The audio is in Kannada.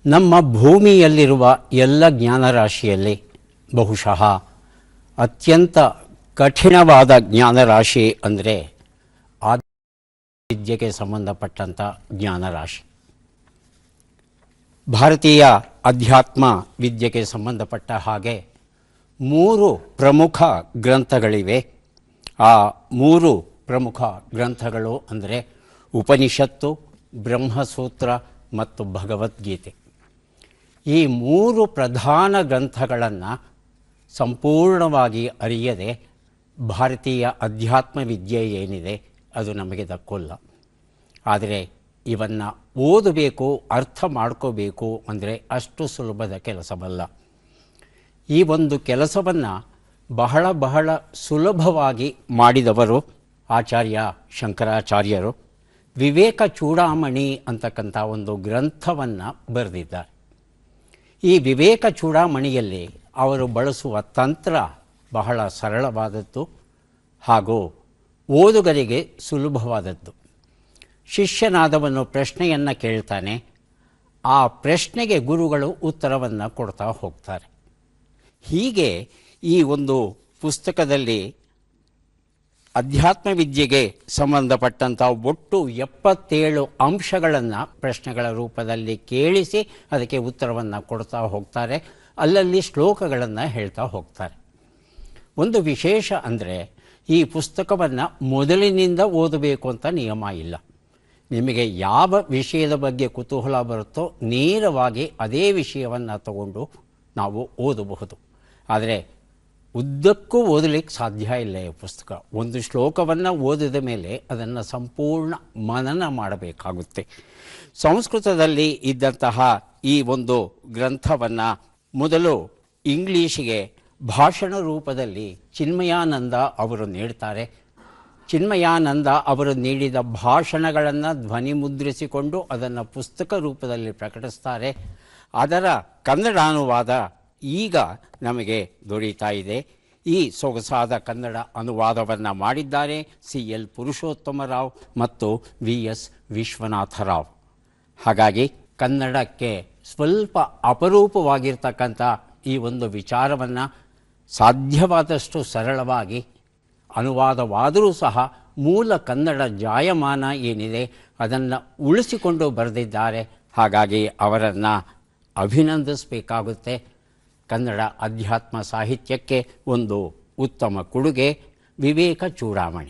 ನಮ್ಮ ಭೂಮಿಯಲ್ಲಿರುವ ಎಲ್ಲ ಜ್ಞಾನರಾಶಿಯಲ್ಲಿ ಬಹುಶಃ ಅತ್ಯಂತ ಕಠಿಣವಾದ ಜ್ಞಾನರಾಶಿ ಅಂದರೆ ವಿದ್ಯೆಗೆ ಸಂಬಂಧಪಟ್ಟಂಥ ಜ್ಞಾನರಾಶಿ. ಭಾರತೀಯ ಅಧ್ಯಾತ್ಮ ವಿದ್ಯೆಗೆ ಸಂಬಂಧಪಟ್ಟ ಹಾಗೆ 3 ಪ್ರಮುಖ ಗ್ರಂಥಗಳಿವೆ. ಆ 3 ಪ್ರಮುಖ ಗ್ರಂಥಗಳು ಅಂದರೆ ಉಪನಿಷತ್ತು, ಬ್ರಹ್ಮಸೂತ್ರ ಮತ್ತು ಭಗವದ್ಗೀತೆ. ಈ 3 ಪ್ರಧಾನ ಗ್ರಂಥಗಳನ್ನು ಸಂಪೂರ್ಣವಾಗಿ ಅರಿಯದೆ ಭಾರತೀಯ ಅಧ್ಯಾತ್ಮ ವಿದ್ಯೆ ಏನಿದೆ ಅದು ನಮಗೆ ದಕ್ಕೋಲ್ಲ. ಆದರೆ ಇವನ್ನು ಓದಬೇಕು, ಅರ್ಥ ಮಾಡ್ಕೋಬೇಕು ಅಂದರೆ ಅಷ್ಟು ಸುಲಭದ ಕೆಲಸವಲ್ಲ. ಈ ಒಂದು ಕೆಲಸವನ್ನು ಬಹಳ ಸುಲಭವಾಗಿ ಮಾಡಿದವರು ಆಚಾರ್ಯ ಶಂಕರಾಚಾರ್ಯರು. ವಿವೇಕ ಚೂಡಾಮಣಿ ಅಂತಕ್ಕಂಥ ಒಂದು ಗ್ರಂಥವನ್ನು ಬರೆದಿದ್ದಾರೆ. ಈ ವಿವೇಕ ಚೂಡಾಮಣಿಯಲ್ಲಿ ಅವರು ಬಳಸುವ ತಂತ್ರ ಬಹಳ ಸರಳವಾದದ್ದು ಹಾಗೂ ಓದುಗರಿಗೆ ಸುಲಭವಾದದ್ದು. ಶಿಷ್ಯನಾದವನು ಪ್ರಶ್ನೆಯನ್ನು ಕೇಳ್ತಾನೆ, ಆ ಪ್ರಶ್ನೆಗೆ ಗುರುಗಳು ಉತ್ತರವನ್ನು ಕೊಡ್ತಾ ಹೋಗ್ತಾರೆ. ಹೀಗೆ ಈ ಒಂದು ಪುಸ್ತಕದಲ್ಲಿ ಅಧ್ಯಾತ್ಮ ವಿದ್ಯೆಗೆ ಸಂಬಂಧಪಟ್ಟಂಥ ಒಟ್ಟು 77 ಅಂಶಗಳನ್ನು ಪ್ರಶ್ನೆಗಳ ರೂಪದಲ್ಲಿ ಕೇಳಿಸಿ ಅದಕ್ಕೆ ಉತ್ತರವನ್ನು ಕೊಡ್ತಾ ಹೋಗ್ತಾರೆ. ಅಲ್ಲಲ್ಲಿ ಶ್ಲೋಕಗಳನ್ನು ಹೇಳ್ತಾ ಹೋಗ್ತಾರೆ. ಒಂದು ವಿಶೇಷ ಅಂದರೆ ಈ ಪುಸ್ತಕವನ್ನು ಮೊದಲಿನಿಂದ ಓದಬೇಕು ಅಂತ ನಿಯಮ ಇಲ್ಲ. ನಿಮಗೆ ಯಾವ ವಿಷಯದ ಬಗ್ಗೆ ಕುತೂಹಲ ಬರುತ್ತೋ ನೇರವಾಗಿ ಅದೇ ವಿಷಯವನ್ನು ತಗೊಂಡು ನಾವು ಓದಬಹುದು. ಆದರೆ ಉದ್ದಕ್ಕೂ ಓದಲಿಕ್ಕೆ ಸಾಧ್ಯ ಇಲ್ಲ. ಈ ಪುಸ್ತಕ ಒಂದು ಶ್ಲೋಕವನ್ನು ಓದಿದ ಮೇಲೆ ಅದನ್ನು ಸಂಪೂರ್ಣ ಮನನ ಮಾಡಬೇಕಾಗುತ್ತೆ. ಸಂಸ್ಕೃತದಲ್ಲಿ ಇದ್ದಂತಹ ಈ ಒಂದು ಗ್ರಂಥವನ್ನು ಮೊದಲು ಇಂಗ್ಲೀಷಿಗೆ ಭಾಷಣ ರೂಪದಲ್ಲಿ ಚಿನ್ಮಯಾನಂದ ಅವರು ನೀಡ್ತಾರೆ. ಚಿನ್ಮಯಾನಂದ ಅವರು ನೀಡಿದ ಭಾಷಣಗಳನ್ನು ಧ್ವನಿ ಮುದ್ರಿಸಿಕೊಂಡು ಅದನ್ನು ಪುಸ್ತಕ ರೂಪದಲ್ಲಿ ಪ್ರಕಟಿಸ್ತಾರೆ. ಅದರ ಕನ್ನಡ ಅನುವಾದ ಈಗ ನಮಗೆ ದೊರೀತಾ ಇದೆ. ಈ ಸೊಗಸಾದ ಕನ್ನಡ ಅನುವಾದವನ್ನು ಮಾಡಿದ್ದಾರೆ CL ಪುರುಷೋತ್ತಮರಾವ್ ಮತ್ತು VS ವಿಶ್ವನಾಥರಾವ್. ಹಾಗಾಗಿ ಕನ್ನಡಕ್ಕೆ ಸ್ವಲ್ಪ ಅಪರೂಪವಾಗಿರ್ತಕ್ಕಂಥ ಈ ಒಂದು ವಿಚಾರವನ್ನು ಸಾಧ್ಯವಾದಷ್ಟು ಸರಳವಾಗಿ ಅನುವಾದವಾದರೂ ಸಹ ಮೂಲ ಕನ್ನಡ ಜಾಯಮಾನ ಏನಿದೆ ಅದನ್ನು ಉಳಿಸಿಕೊಂಡು ಬರೆದಿದ್ದಾರೆ. ಹಾಗಾಗಿ ಅವರನ್ನು ಅಭಿನಂದಿಸಬೇಕಾಗುತ್ತೆ. ಕನ್ನಡ ಅಧ್ಯಾತ್ಮ ಸಾಹಿತ್ಯಕ್ಕೆ ಒಂದು ಉತ್ತಮ ಕೊಡುಗೆ ವಿವೇಕ ಚೂಡಾಮಣಿ.